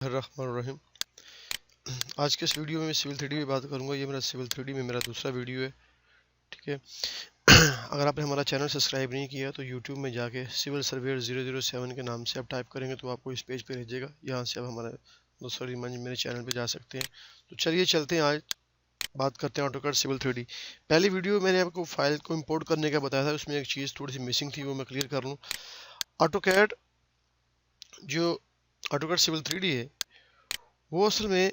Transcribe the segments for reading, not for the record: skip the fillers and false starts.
الرحمن الرحیم۔ آج کے اس ویڈیو میں سول 3D میں بات کروں گا۔ یہ میرا سول 3D میں میرا دوسرا ویڈیو ہے، ٹھیک ہے۔ اگر آپ نے ہمارا چینل سبسکرائب نہیں کیا تو یوٹیوب میں جا کے سول سرویئر 007 کے نام سے آپ ٹائپ کریں گے تو آپ کو اس پیج پہ بھیجے گا۔ یہاں سے آپ ہمارا دوسرا میرے چینل پہ جا سکتے ہیں۔ تو چلیے چلتے ہیں، آج بات کرتے ہیں AutoCAD سول 3D۔ پہلی ویڈیو میں نے آپ کو فائل کو امپورٹ کرنے کا بتایا تھا، اس میں ایک چیز تھوڑی سی مسنگ تھی، وہ میں کلیئر کر لوں۔ AutoCAD سول 3D ہے، وہ اصل میں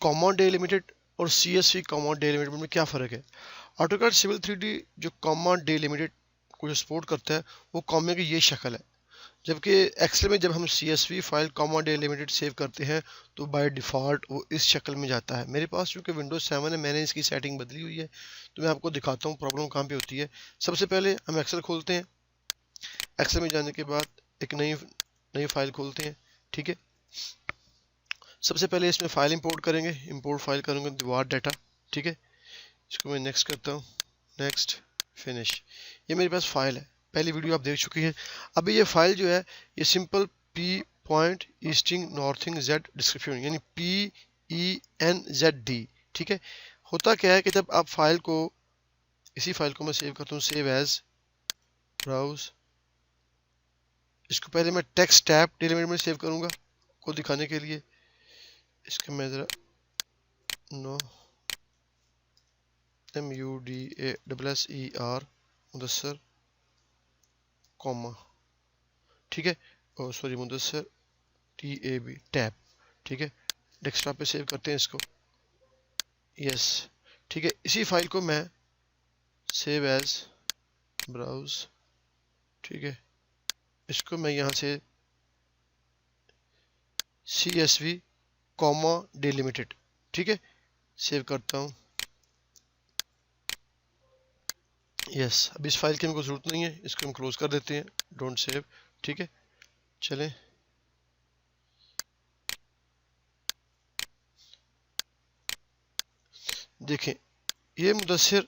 کاما ڈیلیمیٹڈ اور CSV کاما ڈیلیمیٹڈ میں کیا فرق ہے؟ AutoCAD سول 3D جو کاما ڈیلیمیٹڈ کو جو سپورٹ کرتا ہے وہ کامے کی یہ شکل ہے، جبکہ ایکسل میں جب ہم CSV فائل کاما ڈیلیمیٹڈ سیو کرتے ہیں تو بائی ڈیفالٹ وہ اس شکل میں جاتا ہے۔ میرے پاس چونکہ ونڈوز 7 ہے، میں نے اس کی سیٹنگ بدلی ہوئی ہے، تو میں آپ کو دکھاتا ہوں پرابلم کہاں پہ ہوتی ہے۔ سب سے پہلے ہم ایکسل کھولتے ہیں، ایکسل میں جانے کے بعد ایک نئی فائل کھولتے ہیں، ٹھیک ہے۔ سب سے پہلے اس میں فائل امپورٹ کریں گے، امپورٹ فائل کروں گے دیوار ڈیٹا، ٹھیک ہے۔ اس کو میں نیکسٹ کرتا ہوں، نیکسٹ فنش۔ یہ میرے پاس فائل ہے، پہلی ویڈیو آپ دیکھ چکی ہیں۔ ابھی یہ فائل جو ہے یہ simple P point easting northing Z description یعنی PENZD، ٹھیک ہے۔ ہوتا کیا ہے کہ جب آپ فائل کو، اسی فائل کو میں سیو کرتا ہوں، سیو ایز براؤز، اس کو پہلے میں ٹیکسٹ ٹیب ڈیلیمیٹر میں سیو کروں گا کو دکھانے کے لیے۔ اس کا میں ذرا نو MUDASSER مدثر کوما، ٹھیک ہے، اور سوری مدثر TAB ٹیب، ٹھیک ہے۔ ڈیسکٹاپ پہ سیو کرتے ہیں اس کو، یس، ٹھیک ہے۔ اسی فائل کو میں سیو ایز براؤز، ٹھیک ہے، اس کو میں یہاں سے CSV کوما ڈیلیمیٹڈ، ٹھیک ہے، سیو کرتا ہوں، یس۔ اب اس فائل کی ہم کو ضرورت نہیں ہے، اس کو ہم کلوز کر دیتے ہیں، ڈونٹ سیو، ٹھیک ہے۔ چلیں، دیکھیں یہ مدثر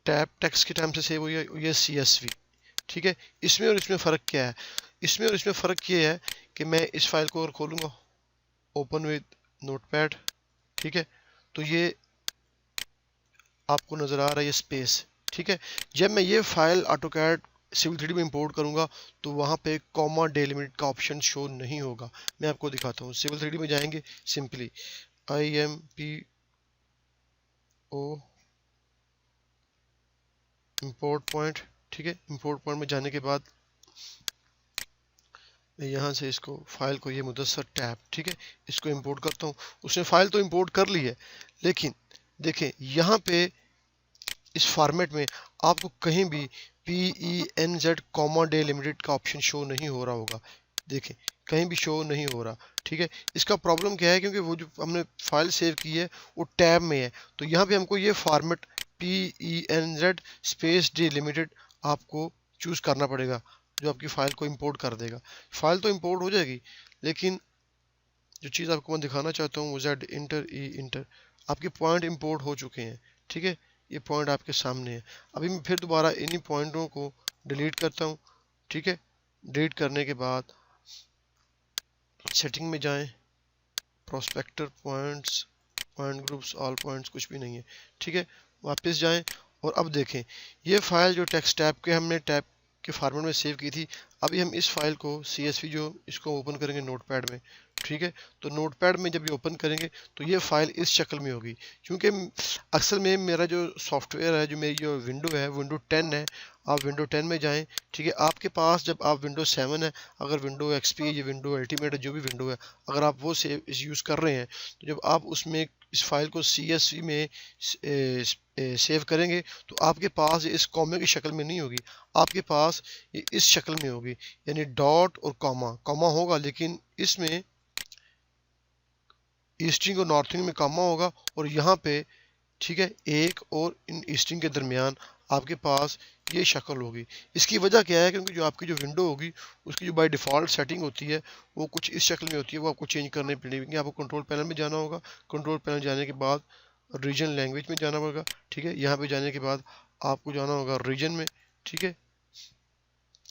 ٹیب ٹیکسٹ کے ٹائم سے سیو ہوئی ہے، یہ CSV، ٹھیک ہے۔ اس میں اور اس میں فرق کیا ہے؟ اس میں اور اس میں فرق یہ ہے کہ میں اس فائل کو اور کھولوں گا، اوپن وتھ نوٹ پیڈ، ٹھیک ہے، تو یہ آپ کو نظر آ رہا ہے یہ اسپیس، ٹھیک ہے۔ جب میں یہ فائل AutoCAD سول 3D میں امپورٹ کروں گا تو وہاں پہ کوما ڈیلیمیٹڈ کا آپشن شو نہیں ہوگا۔ میں آپ کو دکھاتا ہوں، سول 3D میں جائیں گے، سمپلی IMPO امپورٹ پوائنٹ، ٹھیک ہے۔ امپورٹ پوائنٹ میں جانے کے بعد میں یہاں سے اس کو فائل کو یہ مدثر ٹیب، ٹھیک ہے، اس کو امپورٹ کرتا ہوں۔ اس نے فائل تو امپورٹ کر لی ہے، لیکن دیکھیں یہاں پہ اس فارمیٹ میں آپ کو کہیں بھی PENZ کوما ڈیلیمیٹڈ کا آپشن شو نہیں ہو رہا ہوگا، دیکھیں کہیں بھی شو نہیں ہو رہا، ٹھیک ہے۔ اس کا پرابلم کیا ہے؟ کیونکہ وہ جو ہم نے فائل سیو کی ہے وہ ٹیب میں ہے، تو یہاں پہ ہم کو یہ فارمیٹ PENZ اسپیس ڈیلیمیٹڈ آپ کو چوز کرنا پڑے گا، جو آپ کی فائل کو امپورٹ کر دے گا۔ فائل تو امپورٹ ہو جائے گی، لیکن جو چیز آپ کو میں دکھانا چاہتا ہوں وہ Z انٹر E انٹر، آپ کے پوائنٹ امپورٹ ہو چکے ہیں، ٹھیک ہے۔ یہ پوائنٹ آپ کے سامنے ہے۔ ابھی میں پھر دوبارہ انہی پوائنٹوں کو ڈیلیٹ کرتا ہوں، ٹھیک ہے۔ ڈیلیٹ کرنے کے بعد سیٹنگ میں جائیں، prospector points, point groups, all points, کچھ بھی نہیں ہے، ٹھیک ہے۔ واپس جائیں اور اب دیکھیں یہ فائل جو ٹیکسٹ ٹیب کے ہم نے ٹیب کے فارمیٹ میں سیو کی تھی، ابھی ہم اس فائل کو CSV جو اس کو اوپن کریں گے نوٹ پیڈ میں، ٹھیک ہے۔ تو نوٹ پیڈ میں جب یہ اوپن کریں گے تو یہ فائل اس شکل میں ہوگی، کیونکہ اصل میں میرا جو سافٹ ویئر ہے، جو میری جو ونڈو ہے، ونڈو 10 ہے۔ آپ ونڈو 10 میں جائیں، ٹھیک ہے۔ آپ کے پاس جب آپ ونڈو 7 ہے، اگر ونڈو XP یا ونڈو الٹیمیٹ ہے، جو بھی ونڈو ہے، اگر آپ وہ یوز کر رہے ہیں تو جب آپ اس میں اس فائل کو CSV میں سیو کریں گے تو آپ کے پاس اس کومے کی شکل میں نہیں ہوگی، آپ کے پاس یہ اس شکل میں ہوگی، یعنی ڈاٹ اور کوما ہوگا، لیکن اس میں ایسٹنگ اور نارتھنگ میں کوما ہوگا، اور یہاں پہ، ٹھیک ہے، ایک اور ان ایسٹنگ کے درمیان آپ کے پاس یہ شکل ہوگی۔ اس کی وجہ کیا ہے؟ کیونکہ جو آپ کی جو ونڈو ہوگی اس کی جو بائی ڈیفالٹ سیٹنگ ہوتی ہے وہ کچھ اس شکل میں ہوتی ہے، وہ آپ کو چینج کرنے پڑے گی۔ آپ کو کنٹرول پینل میں جانا ہوگا، کنٹرول پینل جانے کے بعد ریجن لینگویج میں جانا ہوگا، ٹھیک ہے۔ یہاں پہ جانے کے بعد آپ کو جانا ہوگا ریجن میں، ٹھیک ہے۔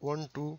12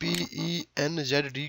PENZD